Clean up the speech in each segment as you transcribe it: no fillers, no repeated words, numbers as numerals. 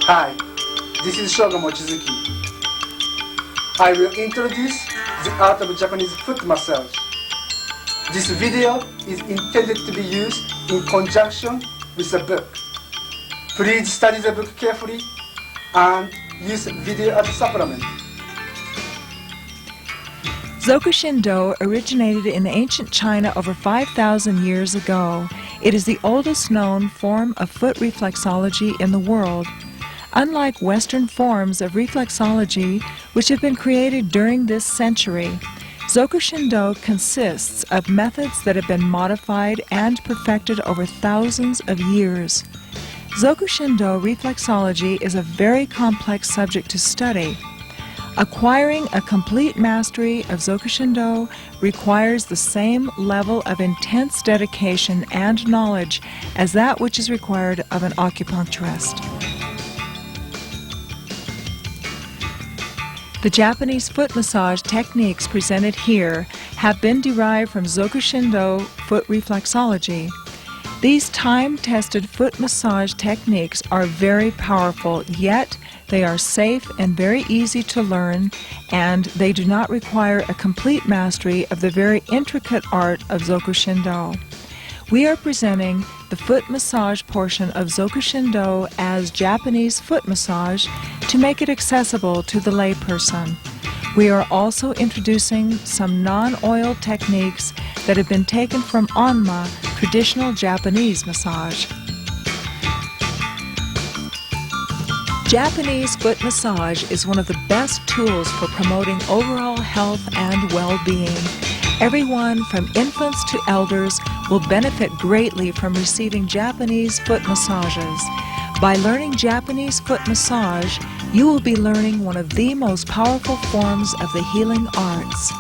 Hi, this is Shoga Mochizuki. I will introduce the art of Japanese foot massage. This video is intended to be used in conjunction with the book. Please study the book carefully and use video as a supplement. Zokushindo originated in ancient China over 5,000 years ago. It is the oldest known form of foot reflexology in the world. Unlike Western forms of reflexology, which have been created during this century, Zokushindo consists of methods that have been modified and perfected over thousands of years. Zokushindo reflexology is a very complex subject to study. Acquiring a complete mastery of Zokushindo requires the same level of intense dedication and knowledge as that which is required of an acupuncturist. The Japanese foot massage techniques presented here have been derived from Zokushindo foot reflexology. These time-tested foot massage techniques are very powerful, yet they are safe and very easy to learn, and they do not require a complete mastery of the very intricate art of Zokushindo. We are presenting the foot massage portion of Zokushindo as Japanese foot massage to make it accessible to the layperson. We are also introducing some non-oil techniques that have been taken from Onma, traditional Japanese massage. Japanese foot massage is one of the best tools for promoting overall health and well-being. Everyone from infants to elders will benefit greatly from receiving Japanese foot massages. By learning Japanese foot massage, you will be learning one of the most powerful forms of the healing arts.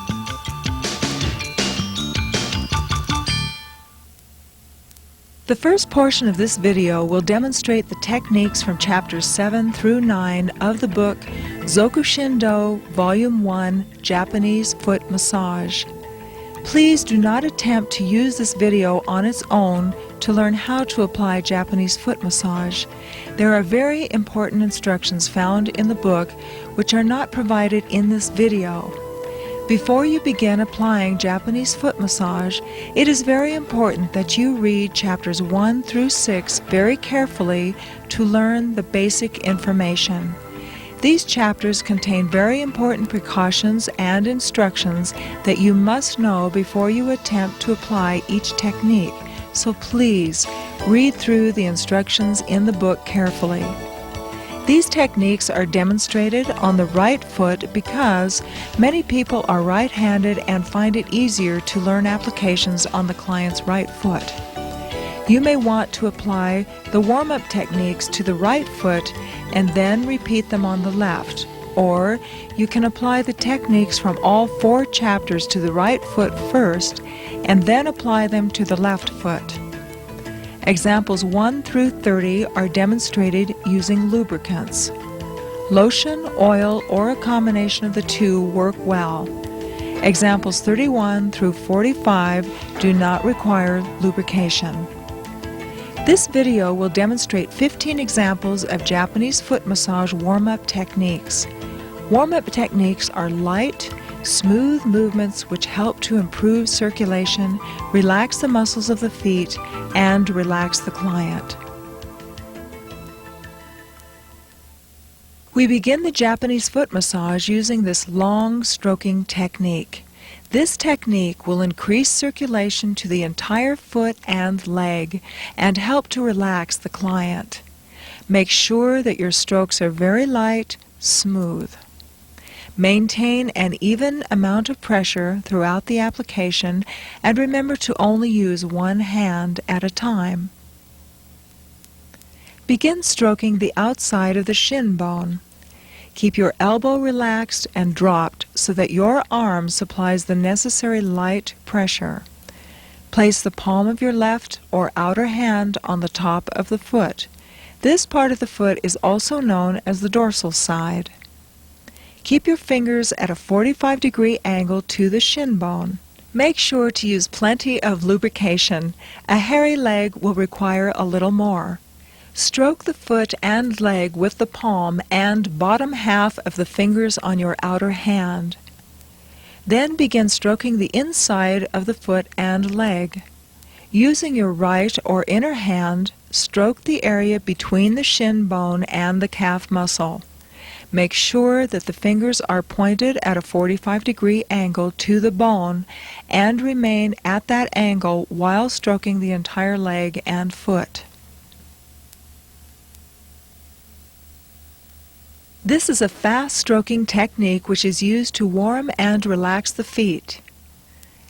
The first portion of this video will demonstrate the techniques from chapters 7 through 9 of the book Zokushindo Volume 1 Japanese Foot Massage. Please do not attempt to use this video on its own to learn how to apply Japanese foot massage. There are very important instructions found in the book which are not provided in this video. Before you begin applying Japanese foot massage, it is very important that you read chapters 1 through 6 very carefully to learn the basic information. These chapters contain very important precautions and instructions that you must know before you attempt to apply each technique, so please read through the instructions in the book carefully. These techniques are demonstrated on the right foot because many people are right-handed and find it easier to learn applications on the client's right foot. You may want to apply the warm-up techniques to the right foot and then repeat them on the left, or you can apply the techniques from all 4 chapters to the right foot first and then apply them to the left foot. Examples 1 through 30 are demonstrated using lubricants. Lotion, oil, or a combination of the two work well. Examples 31 through 45 do not require lubrication. This video will demonstrate 15 examples of Japanese foot massage warm-up techniques. Warm-up techniques are light, smooth movements which help to improve circulation, relax the muscles of the feet, and relax the client. We begin the Japanese foot massage using this long stroking technique. This technique will increase circulation to the entire foot and leg and help to relax the client. Make sure that your strokes are very light, smooth. Maintain an even amount of pressure throughout the application and remember to only use one hand at a time. Begin stroking the outside of the shin bone. Keep your elbow relaxed and dropped so that your arm supplies the necessary light pressure. Place the palm of your left or outer hand on the top of the foot. This part of the foot is also known as the dorsal side. Keep your fingers at a 45-degree angle to the shin bone. Make sure to use plenty of lubrication. A hairy leg will require a little more. Stroke the foot and leg with the palm and bottom half of the fingers on your outer hand. Then begin stroking the inside of the foot and leg. Using your right or inner hand, stroke the area between the shin bone and the calf muscle. Make sure that the fingers are pointed at a 45-degree angle to the bone and remain at that angle while stroking the entire leg and foot. This is a fast stroking technique which is used to warm and relax the feet.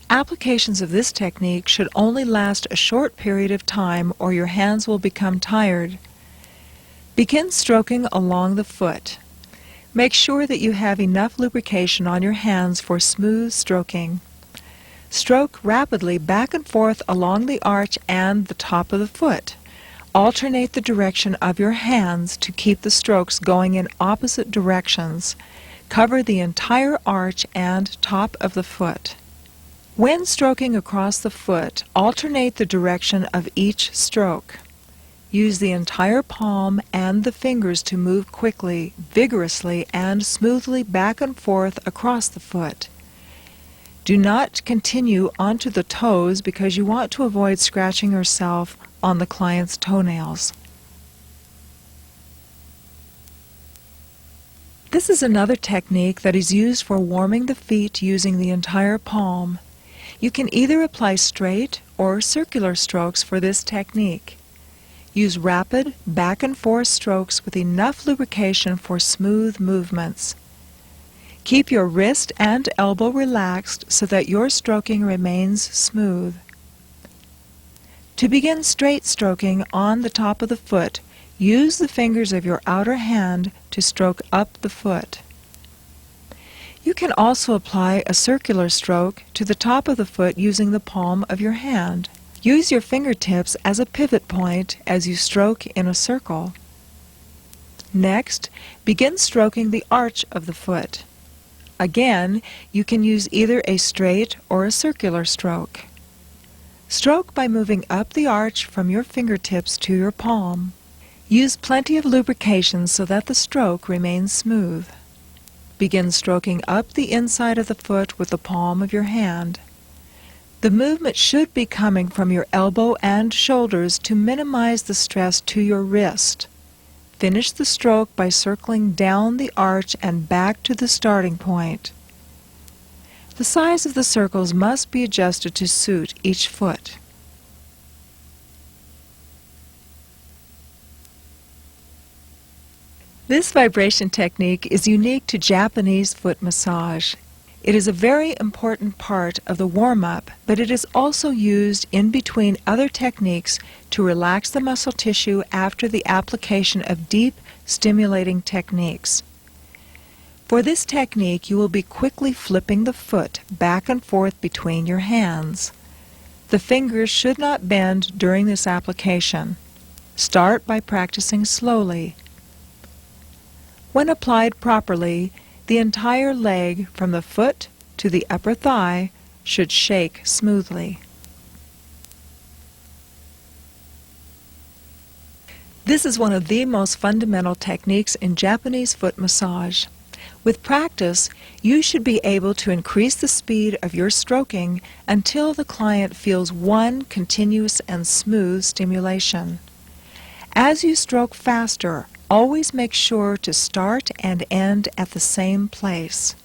Applications of this technique should only last a short period of time or your hands will become tired. Begin stroking along the foot. Make sure that you have enough lubrication on your hands for smooth stroking. Stroke rapidly back and forth along the arch and the top of the foot. Alternate the direction of your hands to keep the strokes going in opposite directions. Cover the entire arch and top of the foot. When stroking across the foot, alternate the direction of each stroke. Use the entire palm and the fingers to move quickly, vigorously, and smoothly back and forth across the foot. Do not continue onto the toes because you want to avoid scratching yourself on the client's toenails. This is another technique that is used for warming the feet using the entire palm. You can either apply straight or circular strokes for this technique. Use rapid back and forth strokes with enough lubrication for smooth movements. Keep your wrist and elbow relaxed so that your stroking remains smooth. To begin straight stroking on the top of the foot, use the fingers of your outer hand to stroke up the foot. You can also apply a circular stroke to the top of the foot using the palm of your hand. Use your fingertips as a pivot point as you stroke in a circle. Next, begin stroking the arch of the foot. Again, you can use either a straight or a circular stroke. Stroke by moving up the arch from your fingertips to your palm. Use plenty of lubrication so that the stroke remains smooth. Begin stroking up the inside of the foot with the palm of your hand. The movement should be coming from your elbow and shoulders to minimize the stress to your wrist. Finish the stroke by circling down the arch and back to the starting point. The size of the circles must be adjusted to suit each foot. This vibration technique is unique to Japanese foot massage. It is a very important part of the warm-up, but it is also used in between other techniques to relax the muscle tissue after the application of deep, stimulating techniques. For this technique, you will be quickly flipping the foot back and forth between your hands. The fingers should not bend during this application. Start by practicing slowly. When applied properly, the entire leg from the foot to the upper thigh should shake smoothly. This is one of the most fundamental techniques in Japanese foot massage. With practice, you should be able to increase the speed of your stroking until the client feels one continuous and smooth stimulation. As you stroke faster, always make sure to start and end at the same place.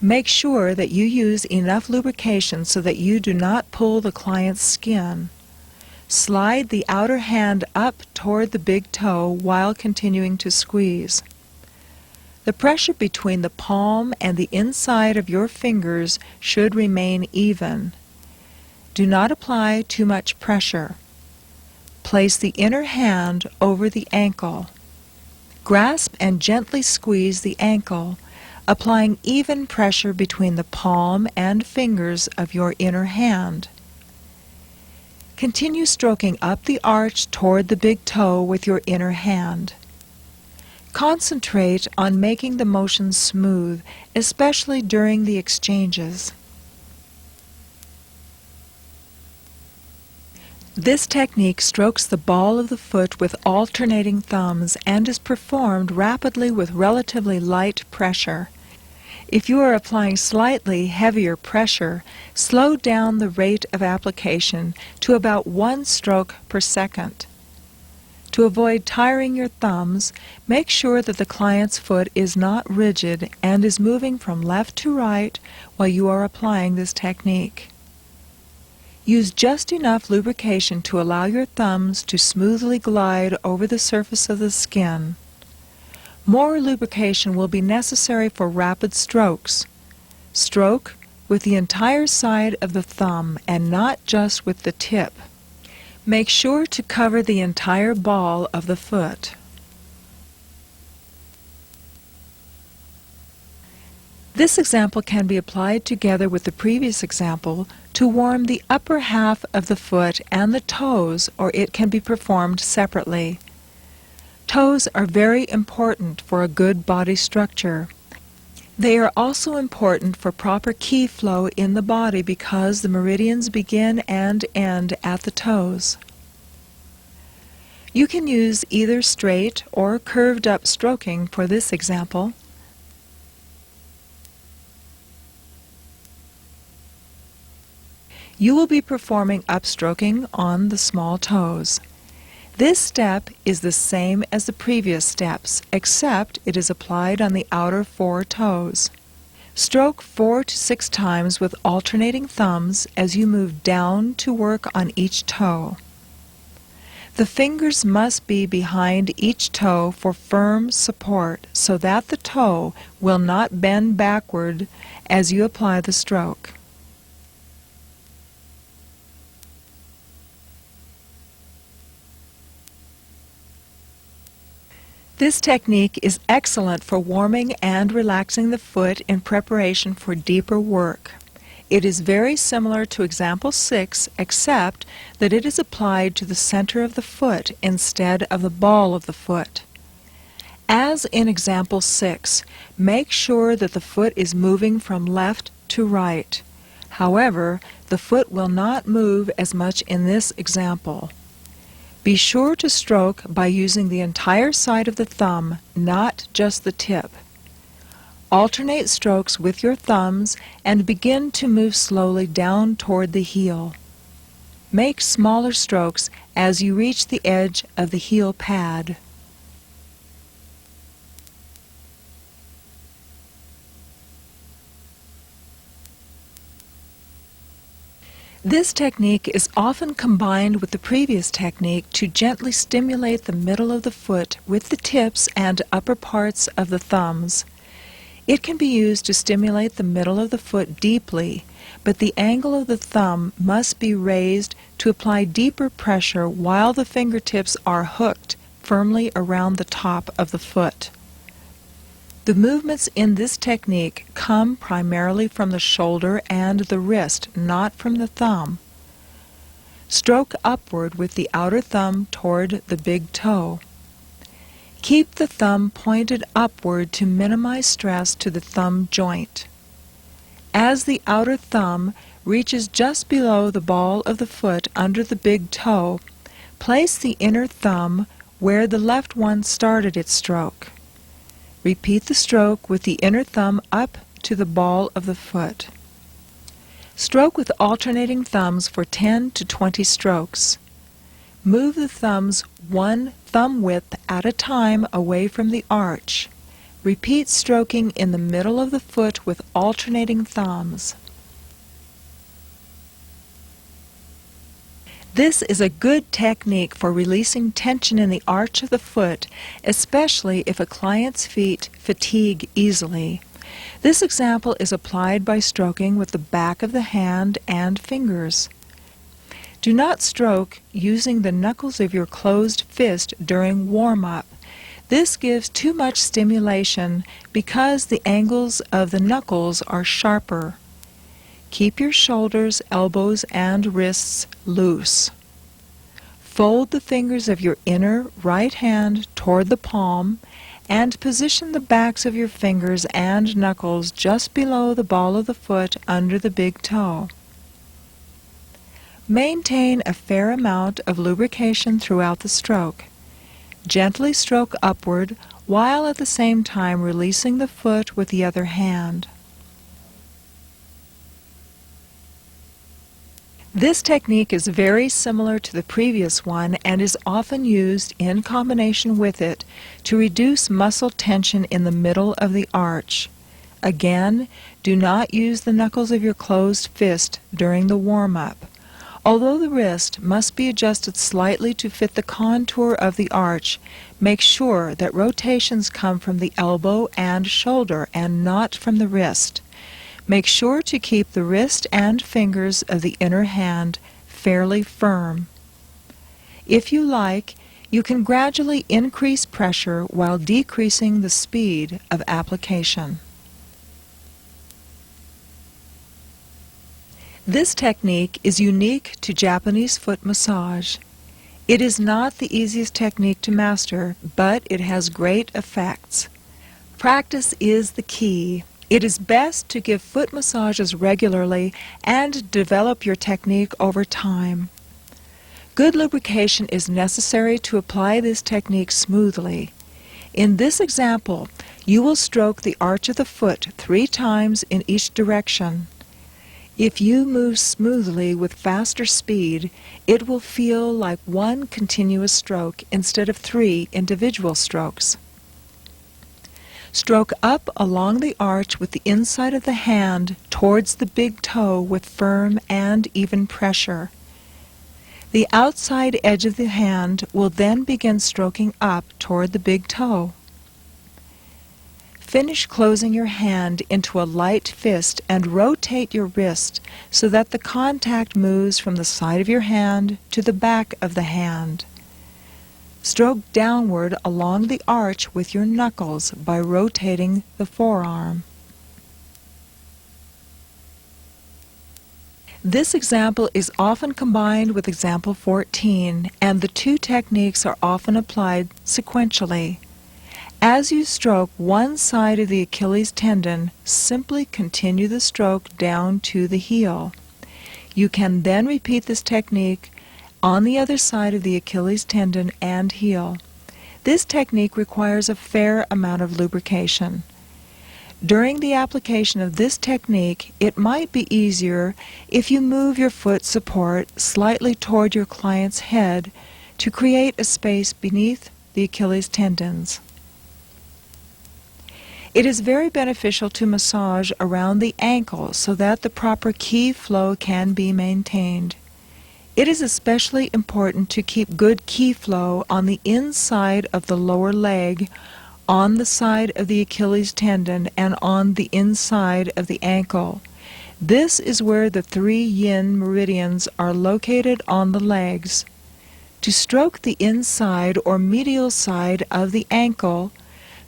Make sure that you use enough lubrication so that you do not pull the client's skin. Slide the outer hand up toward the big toe while continuing to squeeze. The pressure between the palm and the inside of your fingers should remain even. Do not apply too much pressure. Place the inner hand over the ankle. Grasp and gently squeeze the ankle, applying even pressure between the palm and fingers of your inner hand. Continue stroking up the arch toward the big toe with your inner hand. Concentrate on making the motion smooth, especially during the exchanges. This technique strokes the ball of the foot with alternating thumbs and is performed rapidly with relatively light pressure. If you are applying slightly heavier pressure, slow down the rate of application to about 1 stroke per second. To avoid tiring your thumbs, make sure that the client's foot is not rigid and is moving from left to right while you are applying this technique. Use just enough lubrication to allow your thumbs to smoothly glide over the surface of the skin. More lubrication will be necessary for rapid strokes. Stroke with the entire side of the thumb and not just with the tip. Make sure to cover the entire ball of the foot. This example can be applied together with the previous example to warm the upper half of the foot and the toes, or it can be performed separately. Toes are very important for a good body structure. They are also important for proper qi flow in the body because the meridians begin and end at the toes. You can use either straight or curved up stroking for this example. You will be performing upstroking on the small toes. This step is the same as the previous steps, except it is applied on the outer 4 toes. Stroke 4 to 6 times with alternating thumbs as you move down to work on each toe. The fingers must be behind each toe for firm support so that the toe will not bend backward as you apply the stroke. This technique is excellent for warming and relaxing the foot in preparation for deeper work. It is very similar to example 6, except that it is applied to the center of the foot instead of the ball of the foot. As in example 6, make sure that the foot is moving from left to right. However, the foot will not move as much in this example. Be sure to stroke by using the entire side of the thumb, not just the tip. Alternate strokes with your thumbs and begin to move slowly down toward the heel. Make smaller strokes as you reach the edge of the heel pad. This technique is often combined with the previous technique to gently stimulate the middle of the foot with the tips and upper parts of the thumbs. It can be used to stimulate the middle of the foot deeply, but the angle of the thumb must be raised to apply deeper pressure while the fingertips are hooked firmly around the top of the foot. The movements in this technique come primarily from the shoulder and the wrist, not from the thumb. Stroke upward with the outer thumb toward the big toe. Keep the thumb pointed upward to minimize stress to the thumb joint. As the outer thumb reaches just below the ball of the foot under the big toe, place the inner thumb where the left one started its stroke. Repeat the stroke with the inner thumb up to the ball of the foot. Stroke with alternating thumbs for 10 to 20 strokes. Move the thumbs 1 thumb width at a time away from the arch. Repeat stroking in the middle of the foot with alternating thumbs. This is a good technique for releasing tension in the arch of the foot, especially if a client's feet fatigue easily. This example is applied by stroking with the back of the hand and fingers. Do not stroke using the knuckles of your closed fist during warm-up. This gives too much stimulation because the angles of the knuckles are sharper. Keep your shoulders, elbows, and wrists loose. Fold the fingers of your inner right hand toward the palm and position the backs of your fingers and knuckles just below the ball of the foot under the big toe. Maintain a fair amount of lubrication throughout the stroke. Gently stroke upward while at the same time releasing the foot with the other hand. This technique is very similar to the previous one and is often used in combination with it to reduce muscle tension in the middle of the arch. Again, do not use the knuckles of your closed fist during the warm-up. Although the wrist must be adjusted slightly to fit the contour of the arch, make sure that rotations come from the elbow and shoulder and not from the wrist. Make sure to keep the wrist and fingers of the inner hand fairly firm. If you like, you can gradually increase pressure while decreasing the speed of application. This technique is unique to Japanese foot massage. It is not the easiest technique to master, but it has great effects. Practice is the key. It is best to give foot massages regularly and develop your technique over time. Good lubrication is necessary to apply this technique smoothly. In this example, you will stroke the arch of the foot 3 times in each direction. If you move smoothly with faster speed, it will feel like one continuous stroke instead of 3 individual strokes. Stroke up along the arch with the inside of the hand towards the big toe with firm and even pressure. The outside edge of the hand will then begin stroking up toward the big toe. Finish closing your hand into a light fist and rotate your wrist so that the contact moves from the side of your hand to the back of the hand. Stroke downward along the arch with your knuckles by rotating the forearm. This example is often combined with example 14, and the 2 techniques are often applied sequentially. As you stroke one side of the Achilles tendon, simply continue the stroke down to the heel. You can then repeat this technique on the other side of the Achilles tendon and heel. This technique requires a fair amount of lubrication. During the application of this technique, it might be easier if you move your foot support slightly toward your client's head to create a space beneath the Achilles tendons. It is very beneficial to massage around the ankle so that the proper ki flow can be maintained. It is especially important to keep good ki flow on the inside of the lower leg, on the side of the Achilles tendon, and on the inside of the ankle. This is where the 3 yin meridians are located on the legs. To stroke the inside or medial side of the ankle,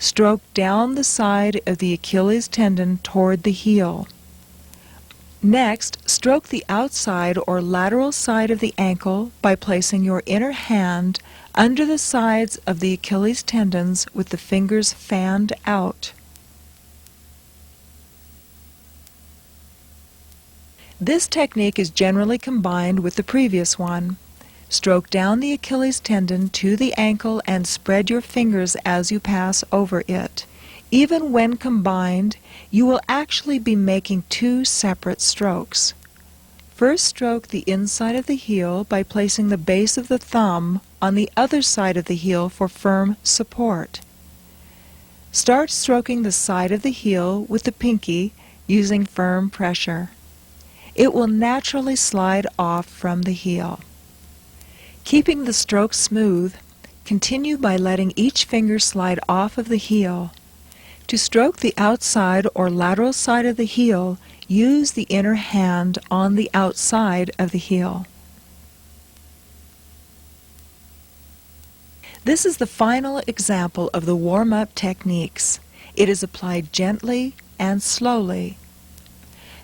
stroke down the side of the Achilles tendon toward the heel. Next, stroke the outside or lateral side of the ankle by placing your inner hand under the sides of the Achilles tendons with the fingers fanned out. This technique is generally combined with the previous one. Stroke down the Achilles tendon to the ankle and spread your fingers as you pass over it. Even when combined, you will actually be making 2 separate strokes. First, stroke the inside of the heel by placing the base of the thumb on the other side of the heel for firm support. Start stroking the side of the heel with the pinky using firm pressure. It will naturally slide off from the heel. Keeping the stroke smooth, continue by letting each finger slide off of the heel. To stroke the outside or lateral side of the heel, use the inner hand on the outside of the heel. This is the final example of the warm-up techniques. It is applied gently and slowly.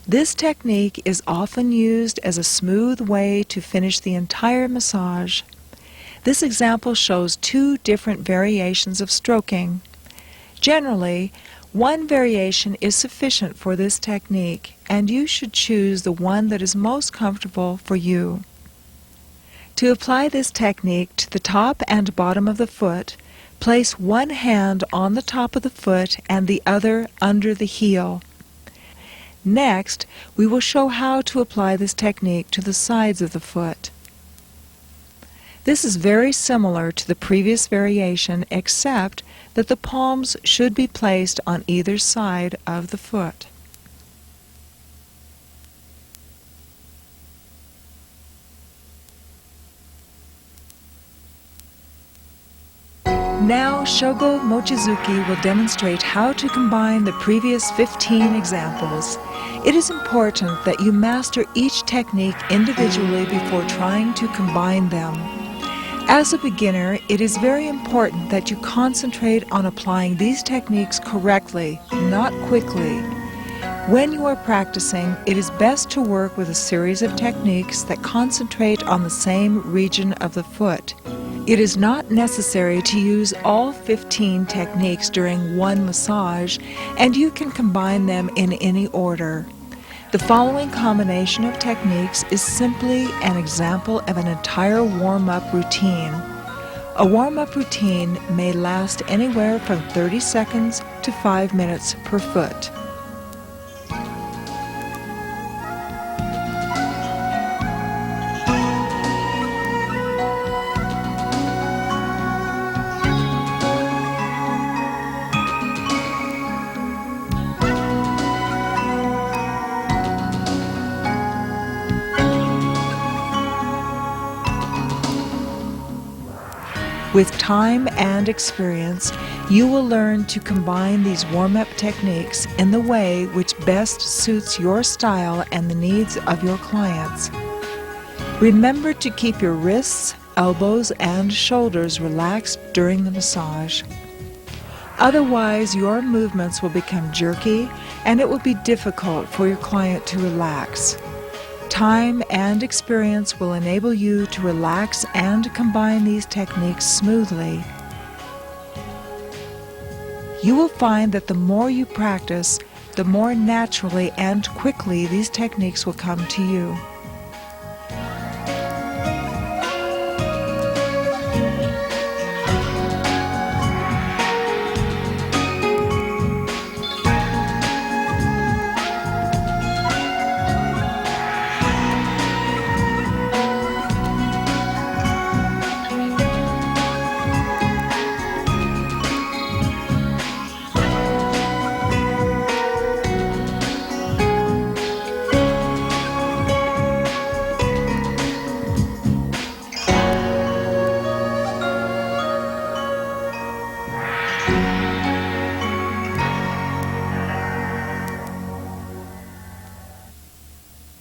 This technique is often used as a smooth way to finish the entire massage. This example shows 2 different variations of stroking. Generally, one variation is sufficient for this technique, and you should choose the one that is most comfortable for you. To apply this technique to the top and bottom of the foot, place one hand on the top of the foot and the other under the heel. Next, we will show how to apply this technique to the sides of the foot. This is very similar to the previous variation, except that the palms should be placed on either side of the foot. Now, Shogo Mochizuki will demonstrate how to combine the previous 15 examples. It is important that you master each technique individually before trying to combine them. As a beginner, it is very important that you concentrate on applying these techniques correctly, not quickly. When you are practicing, it is best to work with a series of techniques that concentrate on the same region of the foot. It is not necessary to use all 15 techniques during one massage, and you can combine them in any order. The following combination of techniques is simply an example of an entire warm-up routine. A warm-up routine may last anywhere from 30 seconds to 5 minutes per foot. With time and experience, you will learn to combine these warm-up techniques in the way which best suits your style and the needs of your clients. Remember to keep your wrists, elbows, and shoulders relaxed during the massage. Otherwise, your movements will become jerky and it will be difficult for your client to relax. Time and experience will enable you to relax and combine these techniques smoothly. You will find that the more you practice, the more naturally and quickly these techniques will come to you.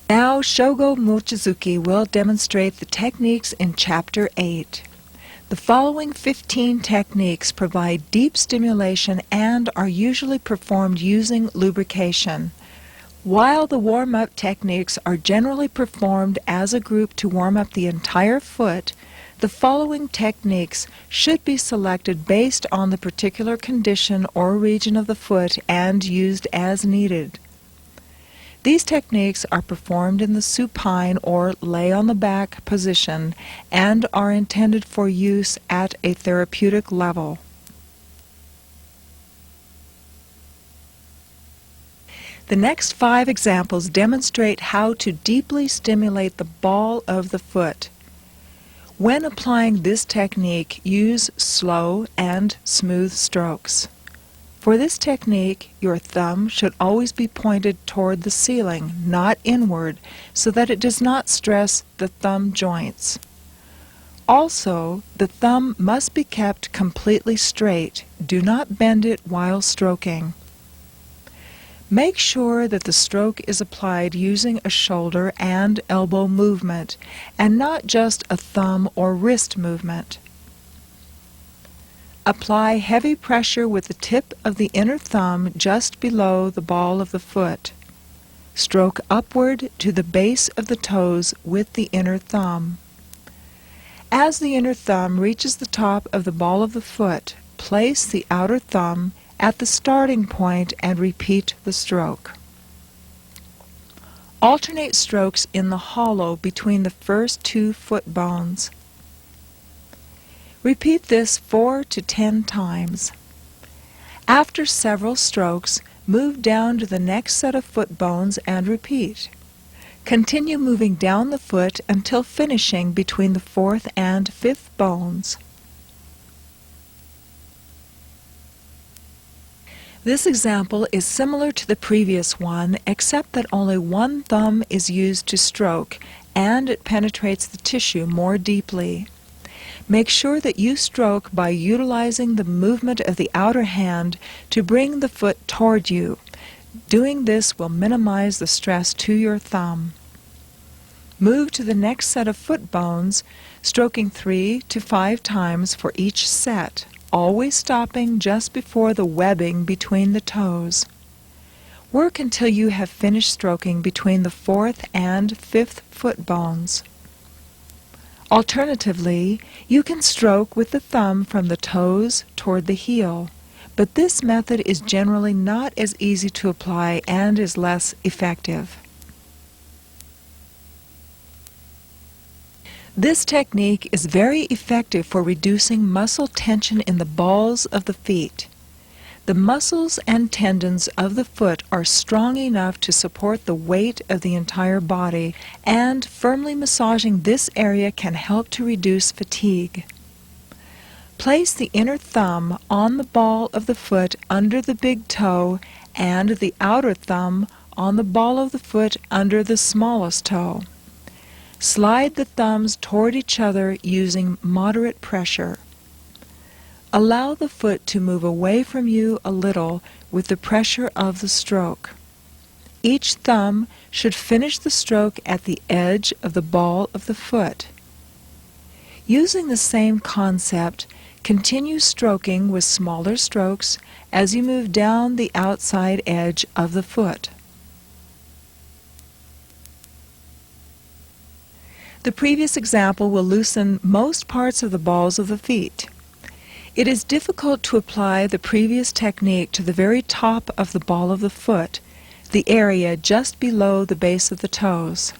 Now, Shogo Mochizuki will demonstrate the techniques in Chapter 8. The following 15 techniques provide deep stimulation and are usually performed using lubrication. While the warm-up techniques are generally performed as a group to warm up the entire foot, the following techniques should be selected based on the particular condition or region of the foot and used as needed. These techniques are performed in the supine or lay on the back position and are intended for use at a therapeutic level. The next 5 examples demonstrate how to deeply stimulate the ball of the foot. When applying this technique, use slow and smooth strokes. For this technique, your thumb should always be pointed toward the ceiling, not inward, so that it does not stress the thumb joints. Also, the thumb must be kept completely straight. Do not bend it while stroking. Make sure that the stroke is applied using a shoulder and elbow movement, and not just a thumb or wrist movement. Apply heavy pressure with the tip of the inner thumb just below the ball of the foot. Stroke upward to the base of the toes with the inner thumb. As the inner thumb reaches the top of the ball of the foot, place the outer thumb at the starting point and repeat the stroke. Alternate strokes in the hollow between the first two foot bones. Repeat this 4 to 10 times. After several strokes, move down to the next set of foot bones and repeat. Continue moving down the foot until finishing between the fourth and fifth bones. This example is similar to the previous one, except that only one thumb is used to stroke, and it penetrates the tissue more deeply. Make sure that you stroke by utilizing the movement of the outer hand to bring the foot toward you. Doing this will minimize the stress to your thumb. Move to the next set of foot bones, stroking 3 to 5 times for each set, always stopping just before the webbing between the toes. Work until you have finished stroking between the fourth and fifth foot bones. Alternatively, you can stroke with the thumb from the toes toward the heel, but this method is generally not as easy to apply and is less effective. This technique is very effective for reducing muscle tension in the balls of the feet. The muscles and tendons of the foot are strong enough to support the weight of the entire body, and firmly massaging this area can help to reduce fatigue. Place the inner thumb on the ball of the foot under the big toe and the outer thumb on the ball of the foot under the smallest toe. Slide the thumbs toward each other using moderate pressure. Allow the foot to move away from you a little with the pressure of the stroke. Each thumb should finish the stroke at the edge of the ball of the foot. Using the same concept, continue stroking with smaller strokes as you move down the outside edge of the foot. The previous example will loosen most parts of the balls of the feet. It is difficult to apply the previous technique to the very top of the ball of the foot, the area just below the base of the toes.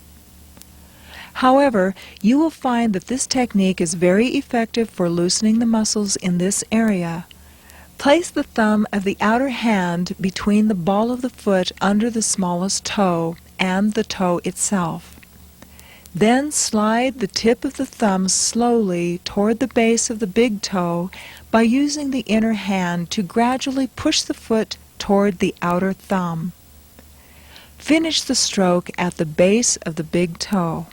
However, you will find that this technique is very effective for loosening the muscles in this area. Place the thumb of the outer hand between the ball of the foot under the smallest toe and the toe itself. Then slide the tip of the thumb slowly toward the base of the big toe by using the inner hand to gradually push the foot toward the outer thumb. Finish the stroke at the base of the big toe.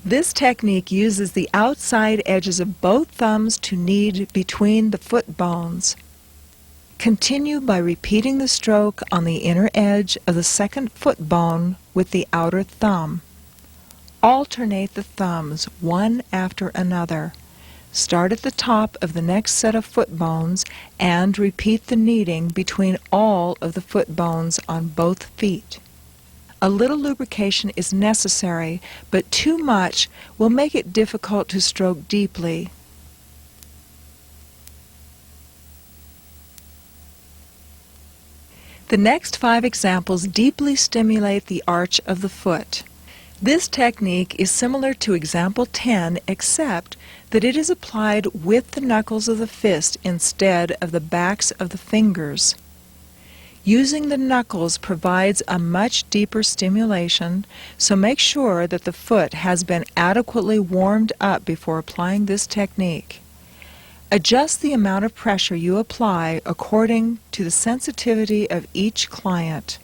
This technique uses the outside edges of both thumbs to knead between the foot bones. Continue by repeating the stroke on the inner edge of the second foot bone with the outer thumb. Alternate the thumbs one after another. Start at the top of the next set of foot bones and repeat the kneading between all of the foot bones on both feet. A little lubrication is necessary, but too much will make it difficult to stroke deeply. The next 5 examples deeply stimulate the arch of the foot. This technique is similar to example 10, except that it is applied with the knuckles of the fist instead of the backs of the fingers. Using the knuckles provides a much deeper stimulation, so make sure that the foot has been adequately warmed up before applying this technique. Adjust the amount of pressure you apply according to the sensitivity of each client.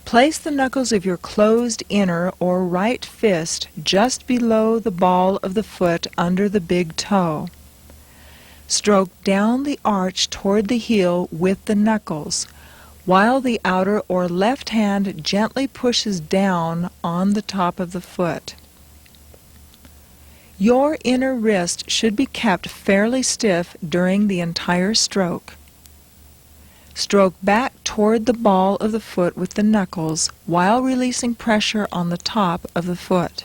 Place the knuckles of your closed inner or right fist just below the ball of the foot under the big toe. Stroke down the arch toward the heel with the knuckles, while the outer or left hand gently pushes down on the top of the foot. Your inner wrist should be kept fairly stiff during the entire stroke. Stroke back toward the ball of the foot with the knuckles while releasing pressure on the top of the foot.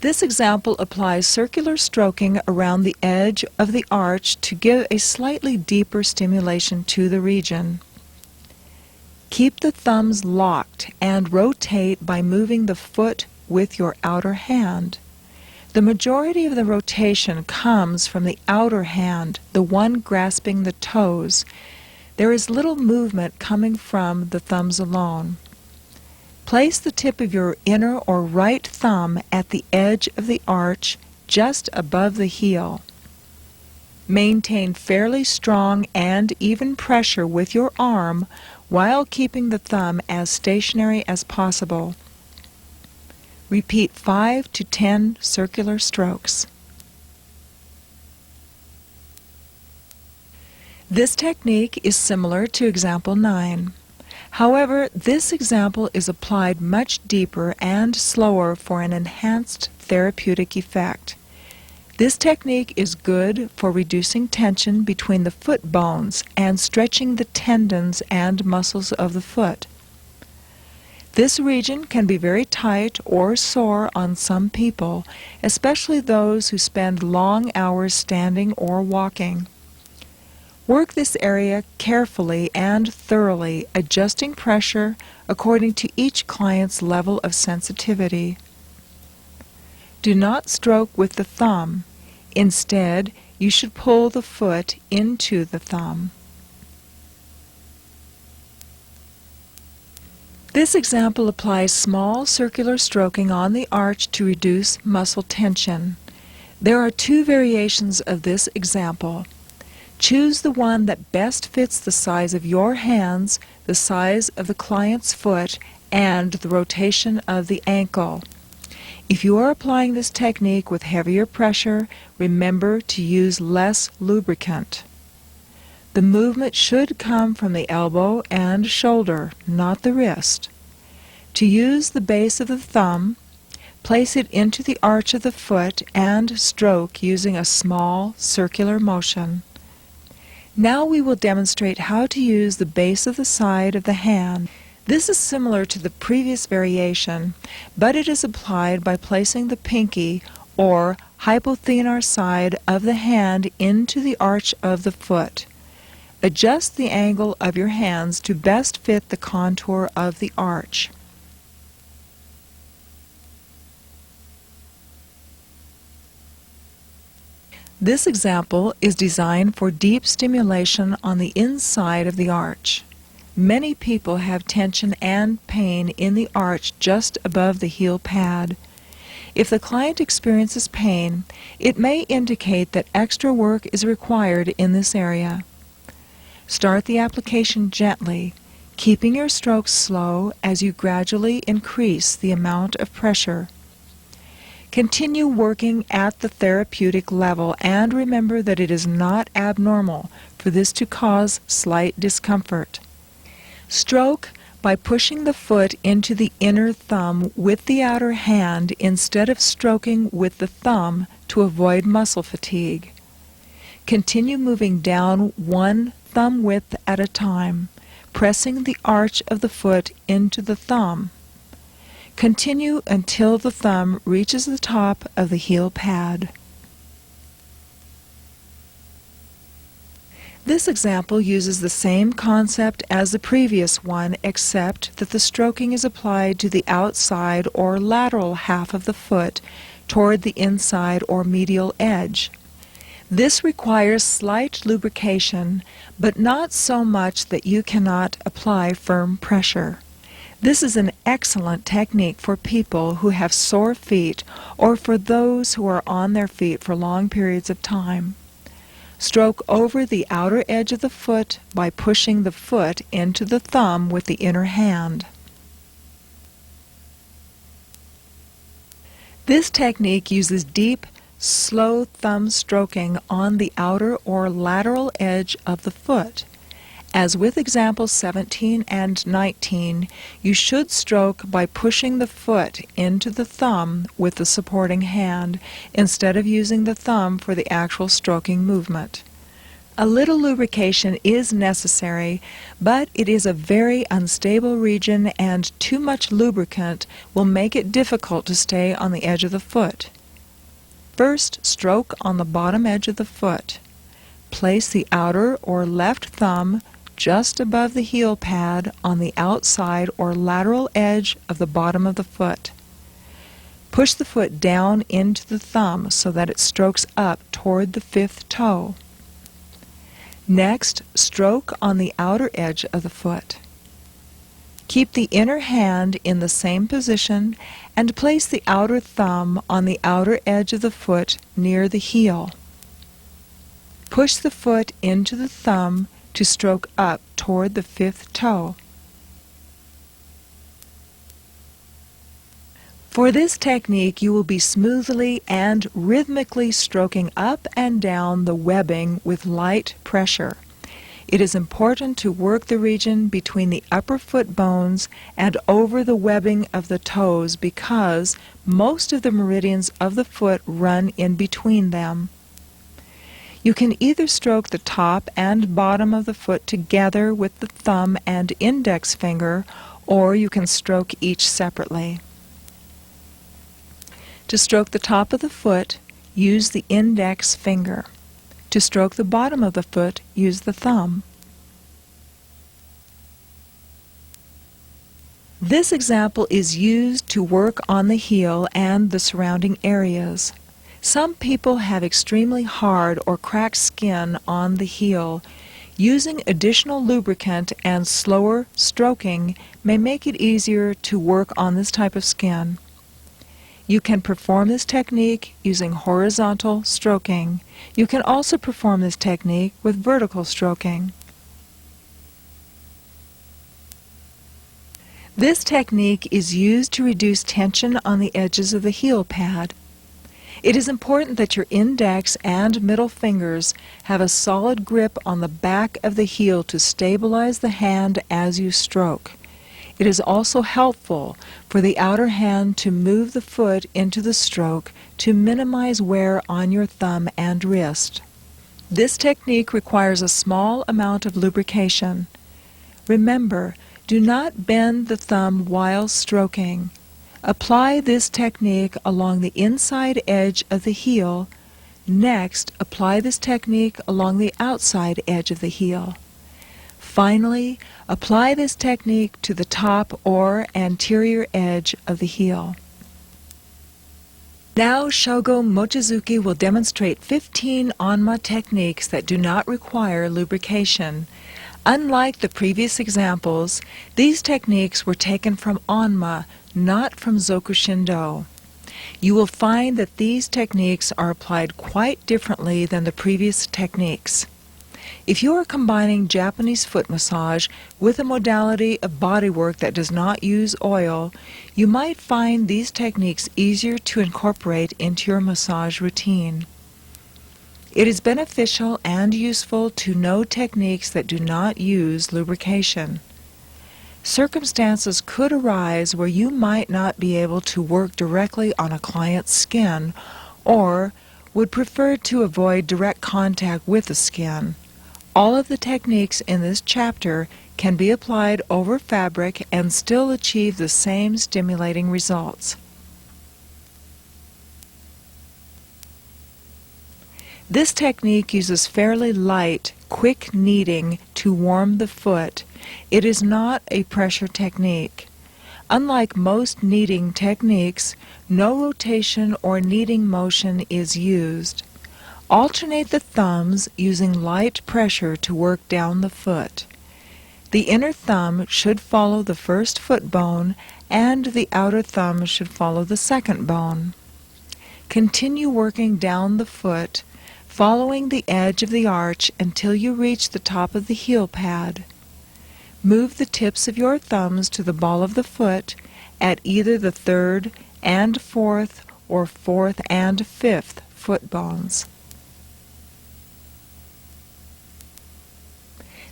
This example applies circular stroking around the edge of the arch to give a slightly deeper stimulation to the region. Keep the thumbs locked and rotate by moving the foot with your outer hand. The majority of the rotation comes from the outer hand, the one grasping the toes. There is little movement coming from the thumbs alone. Place the tip of your inner or right thumb at the edge of the arch, just above the heel. Maintain fairly strong and even pressure with your arm while keeping the thumb as stationary as possible. Repeat 5 to 10 circular strokes. This technique is similar to example 9. However, this example is applied much deeper and slower for an enhanced therapeutic effect. This technique is good for reducing tension between the foot bones and stretching the tendons and muscles of the foot. This region can be very tight or sore on some people, especially those who spend long hours standing or walking. Work this area carefully and thoroughly, adjusting pressure according to each client's level of sensitivity. Do not stroke with the thumb. Instead, you should pull the foot into the thumb. This example applies small circular stroking on the arch to reduce muscle tension. There are 2 variations of this example. Choose the one that best fits the size of your hands, the size of the client's foot, and the rotation of the ankle. If you are applying this technique with heavier pressure, remember to use less lubricant. The movement should come from the elbow and shoulder, not the wrist. To use the base of the thumb, place it into the arch of the foot and stroke using a small circular motion. Now we will demonstrate how to use the base of the side of the hand. This is similar to the previous variation, but it is applied by placing the pinky or hypothenar side of the hand into the arch of the foot. Adjust the angle of your hands to best fit the contour of the arch. This example is designed for deep stimulation on the inside of the arch. Many people have tension and pain in the arch just above the heel pad. If the client experiences pain, it may indicate that extra work is required in this area. Start the application gently, keeping your strokes slow as you gradually increase the amount of pressure. Continue working at the therapeutic level and remember that it is not abnormal for this to cause slight discomfort. Stroke by pushing the foot into the inner thumb with the outer hand instead of stroking with the thumb to avoid muscle fatigue. Continue moving down one thumb width at a time, pressing the arch of the foot into the thumb. Continue until the thumb reaches the top of the heel pad. This example uses the same concept as the previous one, except that the stroking is applied to the outside or lateral half of the foot toward the inside or medial edge. This requires slight lubrication, but not so much that you cannot apply firm pressure. This is an excellent technique for people who have sore feet or for those who are on their feet for long periods of time. Stroke over the outer edge of the foot by pushing the foot into the thumb with the inner hand. This technique uses deep, slow thumb stroking on the outer or lateral edge of the foot. As with examples 17 and 19, you should stroke by pushing the foot into the thumb with the supporting hand instead of using the thumb for the actual stroking movement. A little lubrication is necessary, but it is a very unstable region and too much lubricant will make it difficult to stay on the edge of the foot. First, stroke on the bottom edge of the foot. Place the outer or left thumb just above the heel pad on the outside or lateral edge of the bottom of the foot. Push the foot down into the thumb so that it strokes up toward the fifth toe. Next, stroke on the outer edge of the foot. Keep the inner hand in the same position and place the outer thumb on the outer edge of the foot near the heel. Push the foot into the thumb to stroke up toward the fifth toe. For this technique, you will be smoothly and rhythmically stroking up and down the webbing with light pressure. It is important to work the region between the upper foot bones and over the webbing of the toes because most of the meridians of the foot run in between them. You can either stroke the top and bottom of the foot together with the thumb and index finger, or you can stroke each separately. To stroke the top of the foot, use the index finger. To stroke the bottom of the foot, use the thumb. This example is used to work on the heel and the surrounding areas. Some people have extremely hard or cracked skin on the heel. Using additional lubricant and slower stroking may make it easier to work on this type of skin. You can perform this technique using horizontal stroking. You can also perform this technique with vertical stroking. This technique is used to reduce tension on the edges of the heel pad. It is important that your index and middle fingers have a solid grip on the back of the heel to stabilize the hand as you stroke. It is also helpful for the outer hand to move the foot into the stroke to minimize wear on your thumb and wrist. This technique requires a small amount of lubrication. Remember, do not bend the thumb while stroking. Apply this technique along the inside edge of the heel. Next, apply this technique along the outside edge of the heel. Finally, apply this technique to the top or anterior edge of the heel. Now Shogo Mochizuki will demonstrate 15 Onma techniques that do not require lubrication. Unlike the previous examples, these techniques were taken from Onma, not from Zokushindo. You will find that these techniques are applied quite differently than the previous techniques. If you are combining Japanese foot massage with a modality of bodywork that does not use oil, you might find these techniques easier to incorporate into your massage routine. It is beneficial and useful to know techniques that do not use lubrication. Circumstances could arise where you might not be able to work directly on a client's skin or would prefer to avoid direct contact with the skin. All of the techniques in this chapter can be applied over fabric and still achieve the same stimulating results. This technique uses fairly light, quick kneading to warm the foot. It is not a pressure technique. Unlike most kneading techniques, no rotation or kneading motion is used. Alternate the thumbs using light pressure to work down the foot. The inner thumb should follow the first foot bone and the outer thumb should follow the second bone. Continue working down the foot, following the edge of the arch until you reach the top of the heel pad. Move the tips of your thumbs to the ball of the foot at either the third and fourth or fourth and fifth foot bones.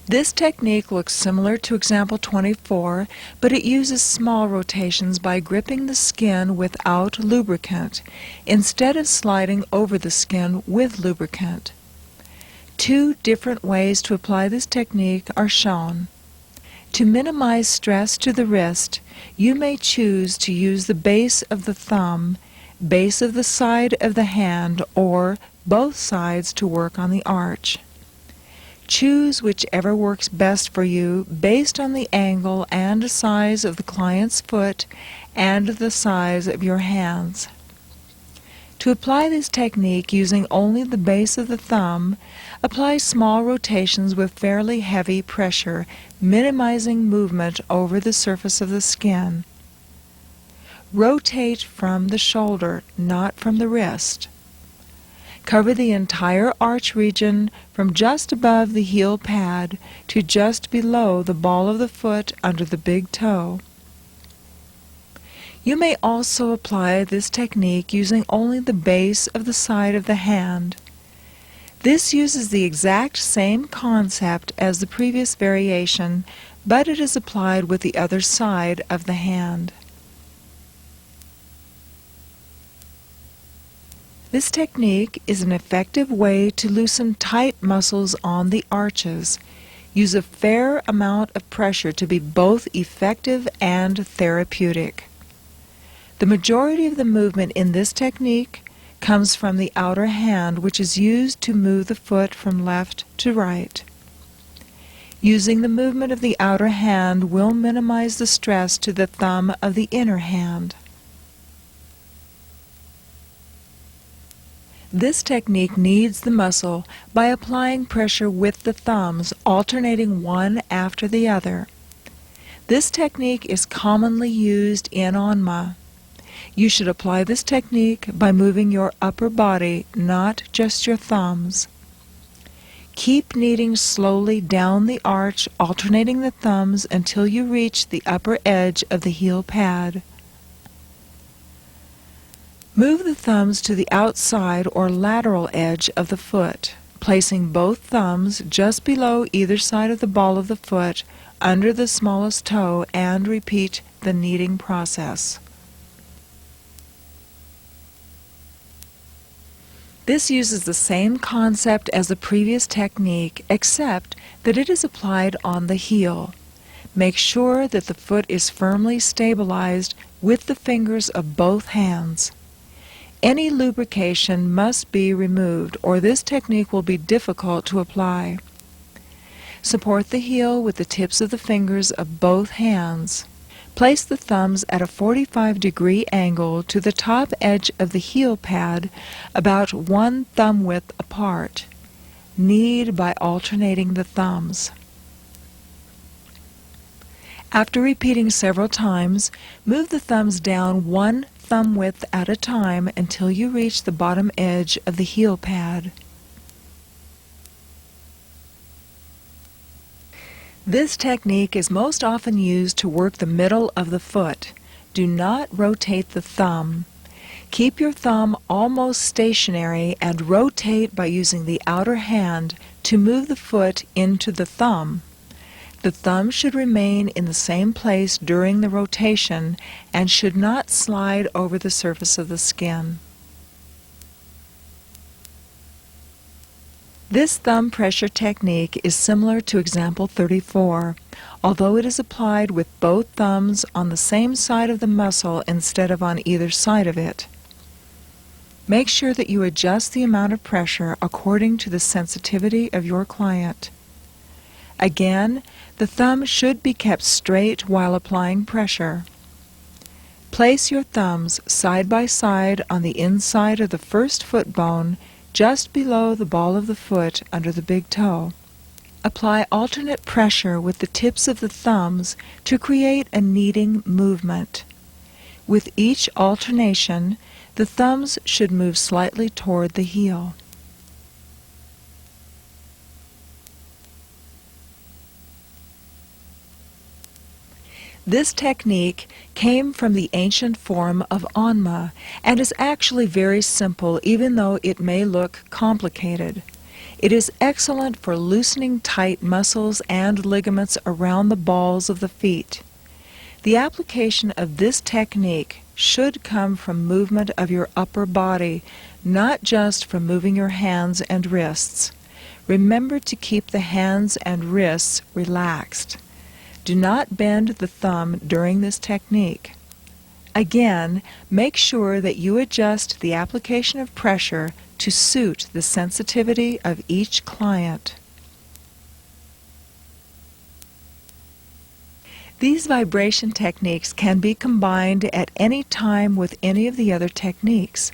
This technique looks similar to example 24, but it uses small rotations by gripping the skin without lubricant, instead of sliding over the skin with lubricant. Two different ways to apply this technique are shown. To minimize stress to the wrist, you may choose to use the base of the thumb, base of the side of the hand, or both sides to work on the arch. Choose whichever works best for you based on the angle and size of the client's foot and the size of your hands. To apply this technique using only the base of the thumb, apply small rotations with fairly heavy pressure, minimizing movement over the surface of the skin. Rotate from the shoulder, not from the wrist. Cover the entire arch region from just above the heel pad to just below the ball of the foot under the big toe. You may also apply this technique using only the base of the side of the hand. This uses the exact same concept as the previous variation, but it is applied with the other side of the hand. This technique is an effective way to loosen tight muscles on the arches. Use a fair amount of pressure to be both effective and therapeutic. The majority of the movement in this technique comes from the outer hand, which is used to move the foot from left to right. Using the movement of the outer hand will minimize the stress to the thumb of the inner hand. This technique kneads the muscle by applying pressure with the thumbs, alternating one after the other. This technique is commonly used in Onma. You should apply this technique by moving your upper body, not just your thumbs. Keep kneading slowly down the arch, alternating the thumbs until you reach the upper edge of the heel pad. Move the thumbs to the outside or lateral edge of the foot, placing both thumbs just below either side of the ball of the foot under the smallest toe, and repeat the kneading process. This uses the same concept as the previous technique, except that it is applied on the heel. Make sure that the foot is firmly stabilized with the fingers of both hands. Any lubrication must be removed, or this technique will be difficult to apply. Support the heel with the tips of the fingers of both hands. Place the thumbs at a 45-degree angle to the top edge of the heel pad, about 1 thumb width apart. Knead by alternating the thumbs. After repeating several times, move the thumbs down 1 thumb width at a time until you reach the bottom edge of the heel pad. This technique is most often used to work the middle of the foot. Do not rotate the thumb. Keep your thumb almost stationary and rotate by using the outer hand to move the foot into the thumb. The thumb should remain in the same place during the rotation and should not slide over the surface of the skin. This thumb pressure technique is similar to example 34, although it is applied with both thumbs on the same side of the muscle instead of on either side of it. Make sure that you adjust the amount of pressure according to the sensitivity of your client. Again, the thumb should be kept straight while applying pressure. Place your thumbs side by side on the inside of the first foot bone, just below the ball of the foot under the big toe. Apply alternate pressure with the tips of the thumbs to create a kneading movement. With each alternation, the thumbs should move slightly toward the heel. This technique came from the ancient form of Onma and is actually very simple, even though it may look complicated. It is excellent for loosening tight muscles and ligaments around the balls of the feet. The application of this technique should come from movement of your upper body, not just from moving your hands and wrists. Remember to keep the hands and wrists relaxed. Do not bend the thumb during this technique. Again, make sure that you adjust the application of pressure to suit the sensitivity of each client. These vibration techniques can be combined at any time with any of the other techniques.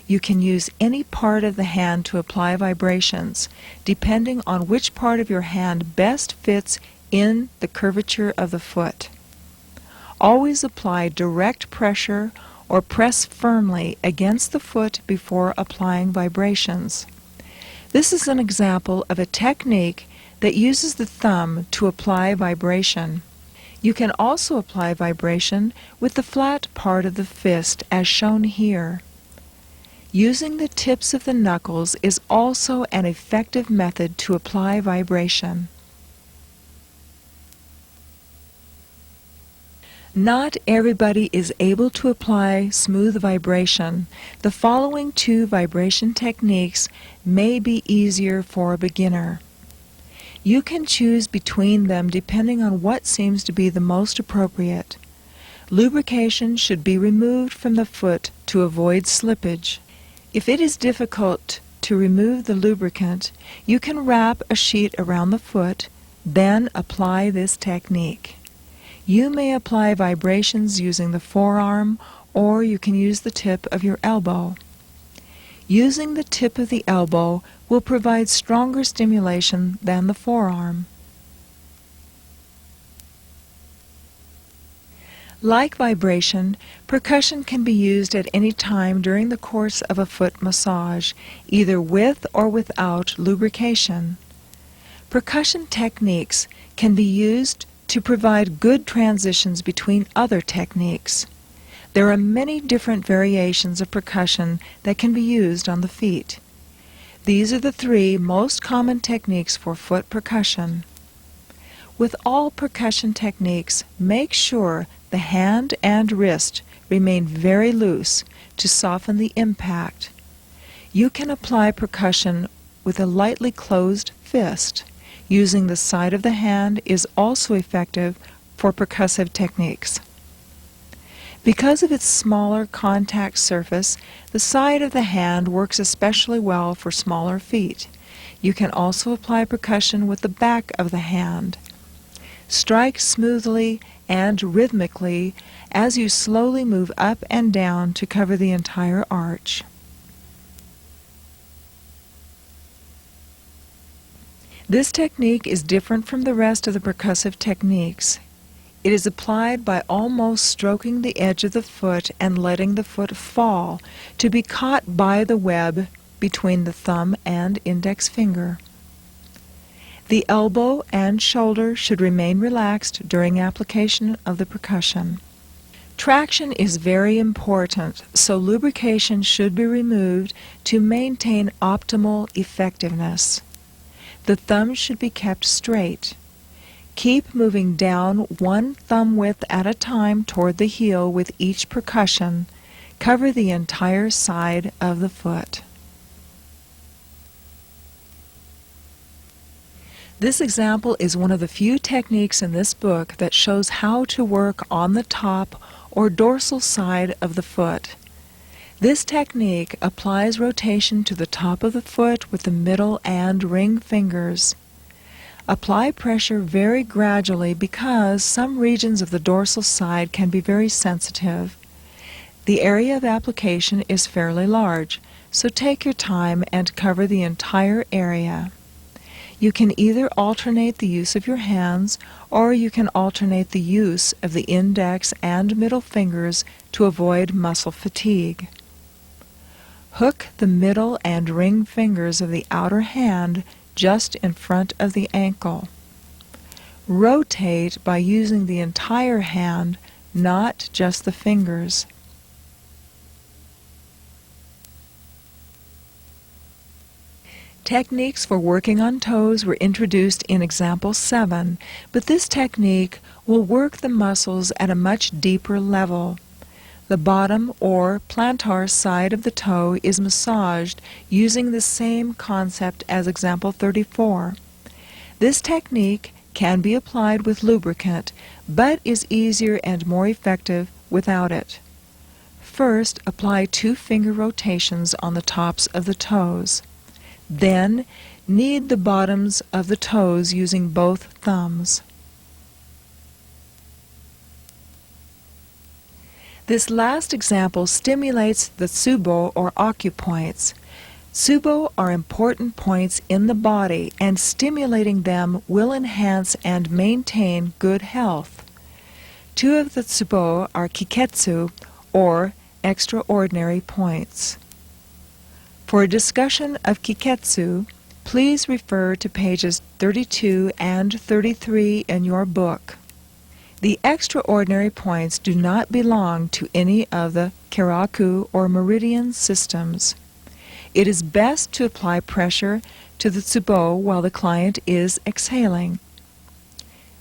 You can use any part of the hand to apply vibrations, depending on which part of your hand best fits in the curvature of the foot. Always apply direct pressure or press firmly against the foot before applying vibrations. This is an example of a technique that uses the thumb to apply vibration. You can also apply vibration with the flat part of the fist as shown here. Using the tips of the knuckles is also an effective method to apply vibration. Not everybody is able to apply smooth vibration. The following two vibration techniques may be easier for a beginner. You can choose between them depending on what seems to be the most appropriate. Lubrication should be removed from the foot to avoid slippage. If it is difficult to remove the lubricant, you can wrap a sheet around the foot, then apply this technique. You may apply vibrations using the forearm, or you can use the tip of your elbow. Using the tip of the elbow will provide stronger stimulation than the forearm. Like vibration, percussion can be used at any time during the course of a foot massage, either with or without lubrication. Percussion techniques can be used to provide good transitions between other techniques. There are many different variations of percussion that can be used on the feet. These are the three most common techniques for foot percussion. With all percussion techniques, make sure the hand and wrist remain very loose to soften the impact. You can apply percussion with a lightly closed fist. Using the side of the hand is also effective for percussive techniques. Because of its smaller contact surface, the side of the hand works especially well for smaller feet. You can also apply percussion with the back of the hand. Strike smoothly and rhythmically as you slowly move up and down to cover the entire arch. This technique is different from the rest of the percussive techniques. It is applied by almost stroking the edge of the foot and letting the foot fall to be caught by the web between the thumb and index finger. The elbow and shoulder should remain relaxed during application of the percussion. Traction is very important, so lubrication should be removed to maintain optimal effectiveness. The thumb should be kept straight. Keep moving down one thumb width at a time toward the heel with each percussion. Cover the entire side of the foot. This example is one of the few techniques in this book that shows how to work on the top or dorsal side of the foot. This technique applies rotation to the top of the foot with the middle and ring fingers. Apply pressure very gradually because some regions of the dorsal side can be very sensitive. The area of application is fairly large, so take your time and cover the entire area. You can either alternate the use of your hands or you can alternate the use of the index and middle fingers to avoid muscle fatigue. Hook the middle and ring fingers of the outer hand just in front of the ankle. Rotate by using the entire hand, not just the fingers. Techniques for working on toes were introduced in example 7, but this technique will work the muscles at a much deeper level. The bottom or plantar side of the toe is massaged using the same concept as example 34. This technique can be applied with lubricant, but is easier and more effective without it. First, apply 2 finger rotations on the tops of the toes. Then, knead the bottoms of the toes using both thumbs. This last example stimulates the tsubo or acupoints. Tsubo are important points in the body, and stimulating them will enhance and maintain good health. 2 of the tsubo are kiketsu, or extraordinary points. For a discussion of kiketsu, please refer to pages 32 and 33 in your book. The extraordinary points do not belong to any of the karaku or meridian systems. It is best to apply pressure to the tsubo while the client is exhaling.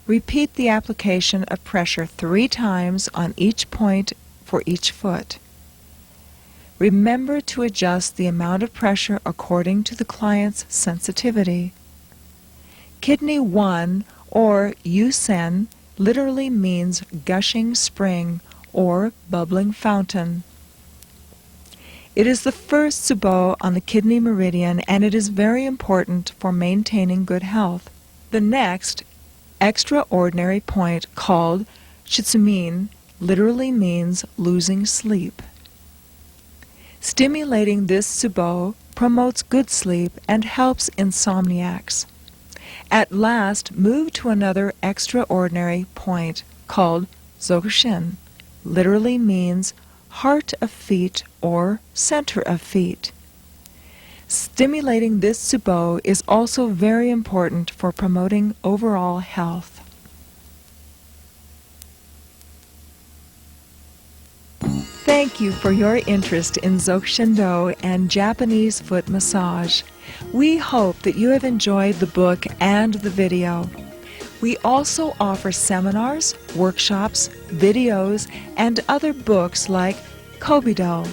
Repeat the application of pressure 3 times on each point for each foot. Remember to adjust the amount of pressure according to the client's sensitivity. Kidney 1, or Yusen, literally means gushing spring or bubbling fountain. It is the first tsubo on the kidney meridian, and it is very important for maintaining good health. The next extraordinary point, called Supine, literally means losing sleep. Stimulating this tsubo promotes good sleep and helps insomniacs. At last, move to another extraordinary point called Zokushin, literally means heart of feet or center of feet. Stimulating this tsubo is also very important for promoting overall health. Thank you for your interest in Zokushindo and Japanese foot massage. We hope that you have enjoyed the book and the video. We also offer seminars, workshops, videos, and other books like Kobido,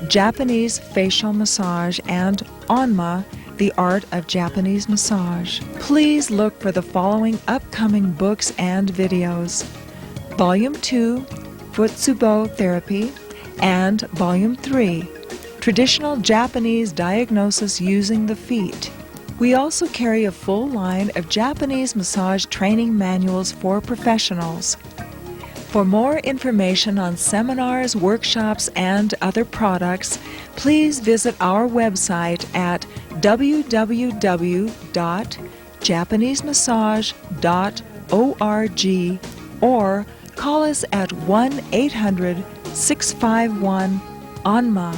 Japanese Facial Massage, and Onma, The Art of Japanese Massage. Please look for the following upcoming books and videos: Volume 2, Foot Tsubo Therapy, and Volume 3, Traditional Japanese Diagnosis Using the Feet. We also carry a full line of Japanese massage training manuals for professionals. For more information on seminars, workshops, and other products, please visit our website at www.japanesemassage.org or call us at 1-800-651-ONMA.